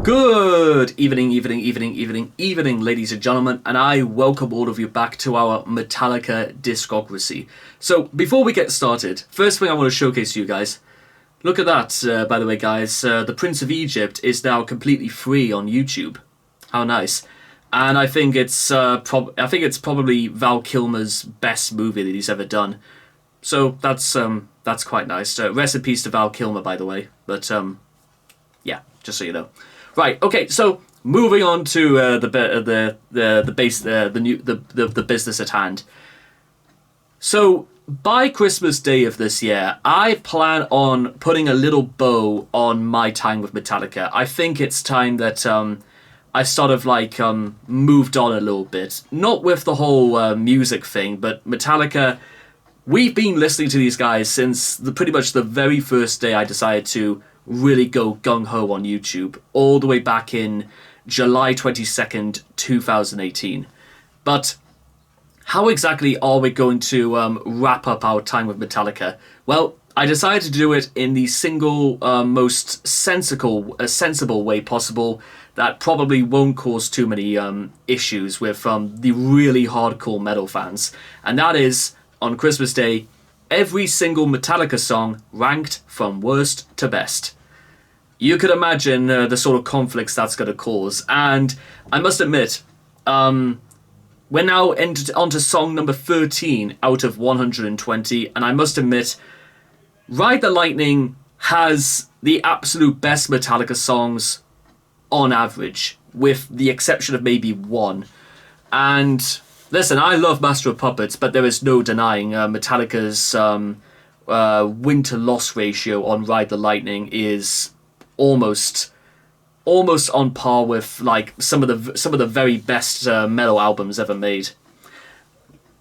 Good evening, ladies and gentlemen, and I welcome all of you back to our Metallica discography. So, before we get started, first thing I want to showcase to you guys, look at that, by the way, guys. The Prince of Egypt is now completely free on YouTube. How nice. And I think it's probably Val Kilmer's best movie that he's ever done. So, that's quite nice. Rest in peace to Val Kilmer, by the way. But, yeah, just so you know. Right. Okay. So moving on to the business at hand. So by Christmas Day of this year, I plan on putting a little bow on my time with Metallica. I think it's time that I sort of moved on a little bit, not with the whole music thing, but Metallica. We've been listening to these guys since pretty much the very first day I decided to really go gung-ho on YouTube, all the way back in July 22nd, 2018. But how exactly are we going to wrap up our time with Metallica? Well, I decided to do it in the single most sensible way possible that probably won't cause too many issues with the really hardcore metal fans. And that is, on Christmas Day, every single Metallica song ranked from worst to best. You could imagine the sort of conflicts that's going to cause. And I must admit, we're now onto song number 13 out of 120. And I must admit, Ride the Lightning has the absolute best Metallica songs on average, with the exception of maybe one. And listen, I love Master of Puppets, but there is no denying Metallica's win-to-loss ratio on Ride the Lightning is almost on par with like some of the very best metal albums ever made.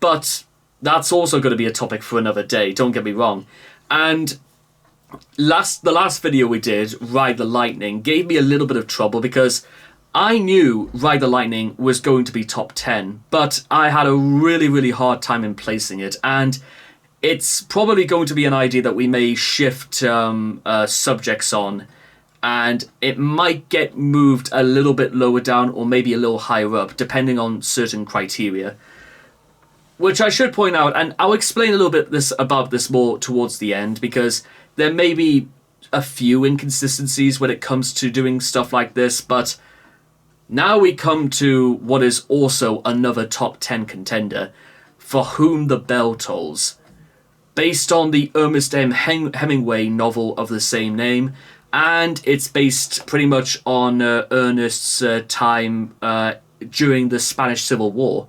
But that's also going to be a topic for another day, don't get me wrong. And the last video we did, Ride the Lightning, gave me a little bit of trouble because I knew Ride the Lightning was going to be top 10, but I had a really hard time in placing it, and it's probably going to be an idea that we may shift subjects on, and it might get moved a little bit lower down or maybe a little higher up, depending on certain criteria. Which I should point out, and I'll explain a little bit about this more towards the end, because there may be a few inconsistencies when it comes to doing stuff like this, but now we come to what is also another top 10 contender, For Whom the Bell Tolls, based on the Ernest M. Hemingway novel of the same name, and it's based pretty much on Ernest's time during the Spanish Civil War,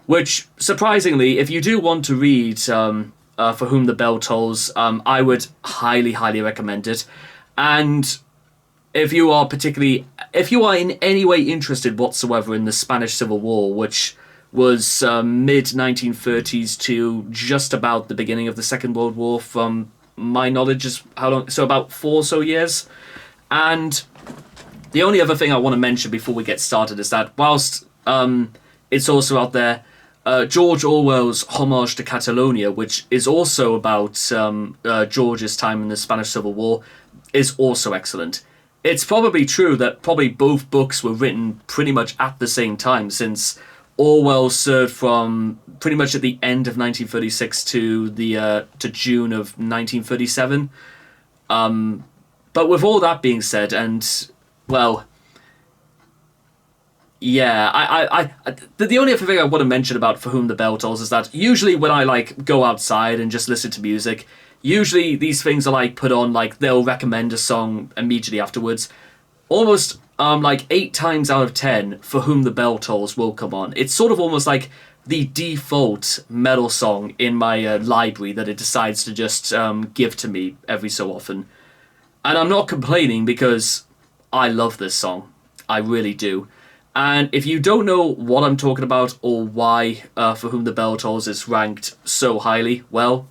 which, surprisingly, if you do want to read For Whom the Bell Tolls, I would highly recommend it. And if you are in any way interested whatsoever in the Spanish Civil War, which was mid-1930s to just about the beginning of the Second World War, from my knowledge, is how long? So about 4 or so years. And the only other thing I want to mention before we get started is that whilst it's also out there, George Orwell's Homage to Catalonia, which is also about George's time in the Spanish Civil War, is also excellent. It's probably true that both books were written pretty much at the same time, since Orwell served from pretty much at the end of 1936 to June of 1937. But with all that being said, and well, yeah, the only other thing I want to mention about For Whom the Bell Tolls is that usually when I go outside and just listen to music, usually these things are put on, they'll recommend a song immediately afterwards. Almost 8 times out of 10, For Whom the Bell Tolls will come on. It's sort of almost like the default metal song in my library that it decides to just give to me every so often. And I'm not complaining, because I love this song. I really do. And if you don't know what I'm talking about or why For Whom the Bell Tolls is ranked so highly, well,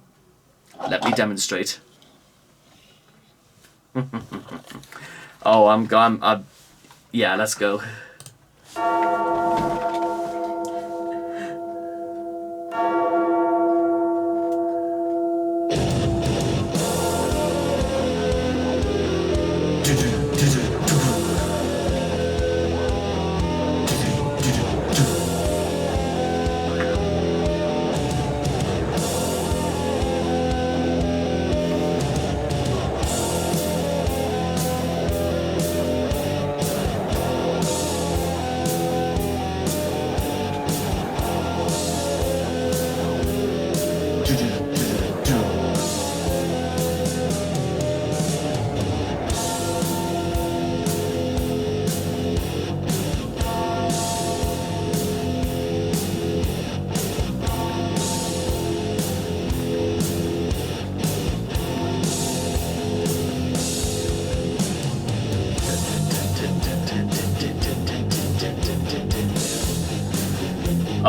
let me demonstrate. Oh, yeah, let's go.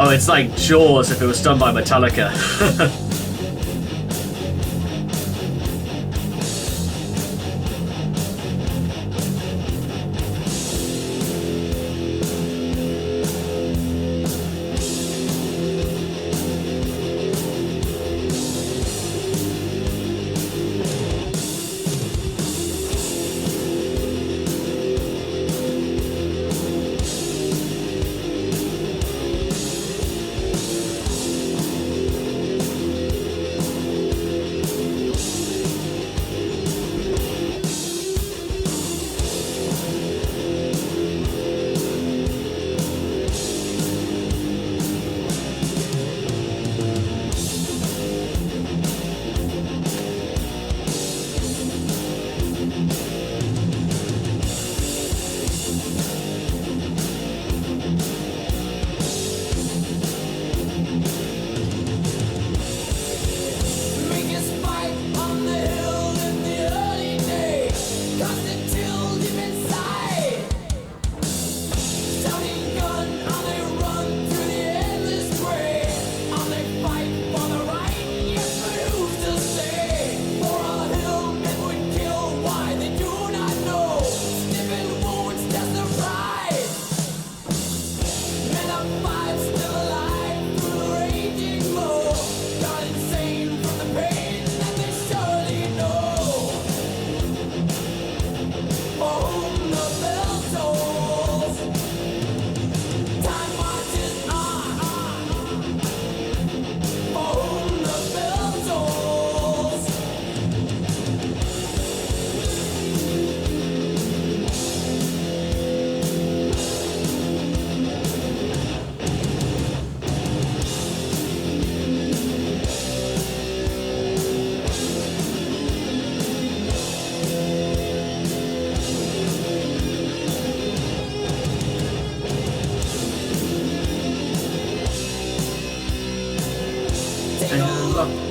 Oh, it's like Jaws if it was done by Metallica.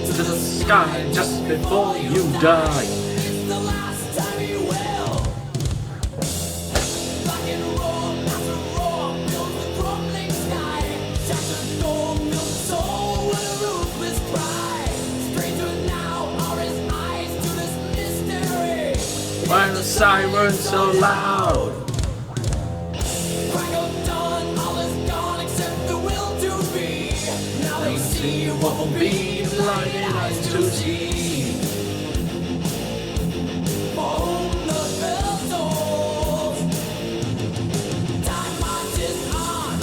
To the sky just before you die. Why the siren so loud? See what will be blinded eyes to see. For whom the bell tolls, time marches on.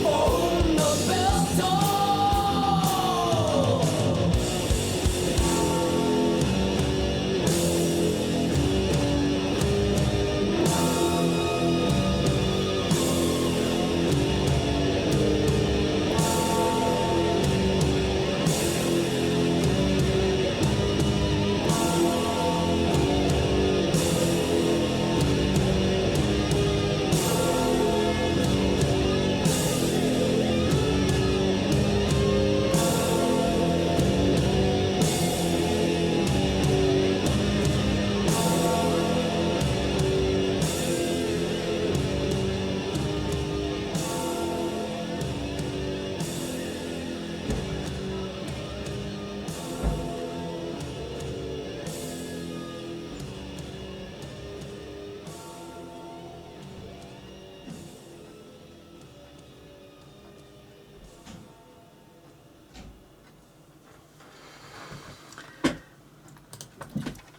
For whom the bell tolls.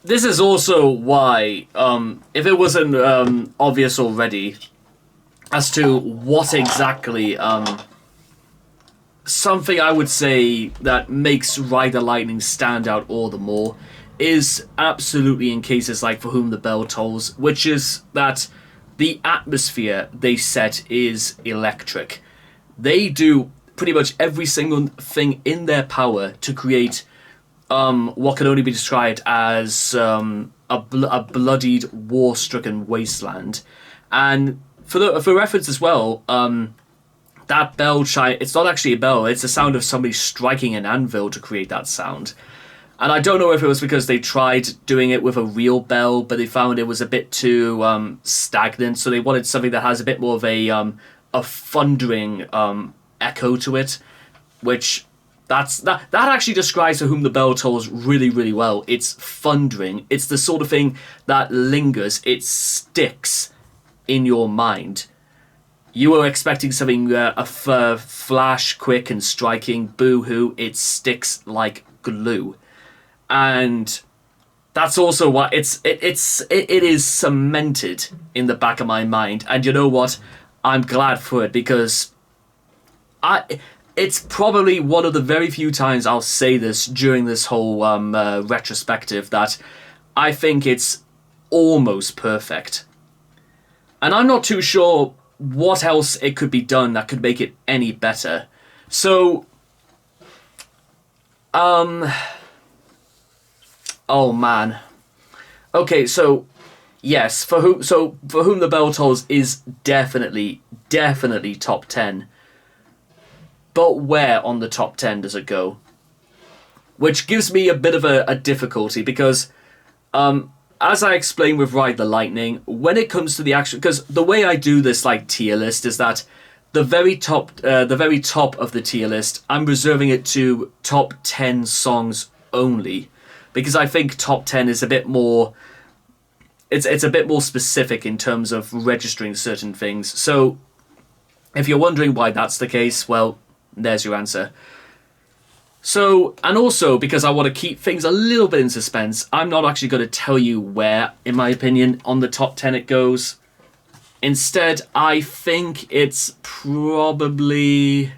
This is also why, if it wasn't obvious already, as to what exactly, something I would say that makes Ride the Lightning stand out all the more is absolutely in cases like For Whom the Bell Tolls, which is that the atmosphere they set is electric. They do pretty much every single thing in their power to create what can only be described as a bloodied, war-stricken wasteland. And for reference as well, that bell chime, it's not actually a bell, it's the sound of somebody striking an anvil to create that sound. And I don't know if it was because they tried doing it with a real bell, but they found it was a bit too stagnant, so they wanted something that has a bit more of a thundering echo to it, which that actually describes To Whom the Bell Tolls really, really well. It's thundering. It's the sort of thing that lingers. It sticks in your mind. You were expecting something flash, quick and striking. Boo-hoo! It sticks like glue, and that's also what it is cemented in the back of my mind. And you know what? I'm glad for it, because it's probably one of the very few times I'll say this during this whole retrospective that I think it's almost perfect. And I'm not too sure what else it could be done that could make it any better. So, oh man. Okay, so yes, For Whom the Bell Tolls is definitely top 10. But where on the top 10 does it go? Which gives me a bit of a difficulty, because as I explained with Ride the Lightning, when it comes to the actual, because the way I do this like tier list is that the very top of the tier list, I'm reserving it to top 10 songs only, because I think top 10 is a bit more, it's a bit more specific in terms of registering certain things. So if you're wondering why that's the case, well, there's your answer. So, and also, because I want to keep things a little bit in suspense, I'm not actually going to tell you where, in my opinion, on the top 10 it goes. Instead, I think it's probably...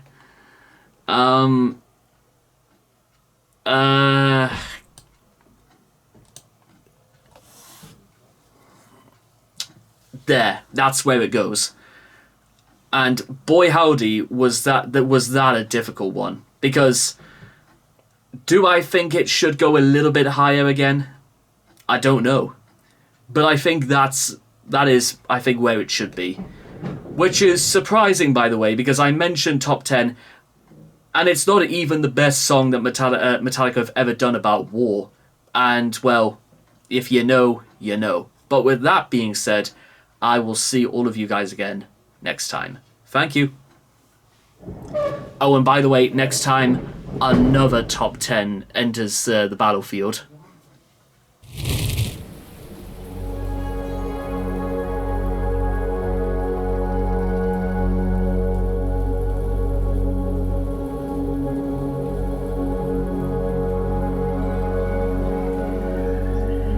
there, that's where it goes. And boy howdy, was that a difficult one. Because do I think it should go a little bit higher again? I don't know. But I think that is where it should be. Which is surprising, by the way, because I mentioned top 10, and it's not even the best song that Metallica have ever done about war. And, well, if you know, you know. But with that being said, I will see all of you guys again next time. Thank you. Oh, and by the way, next time, another top 10 enters the battlefield.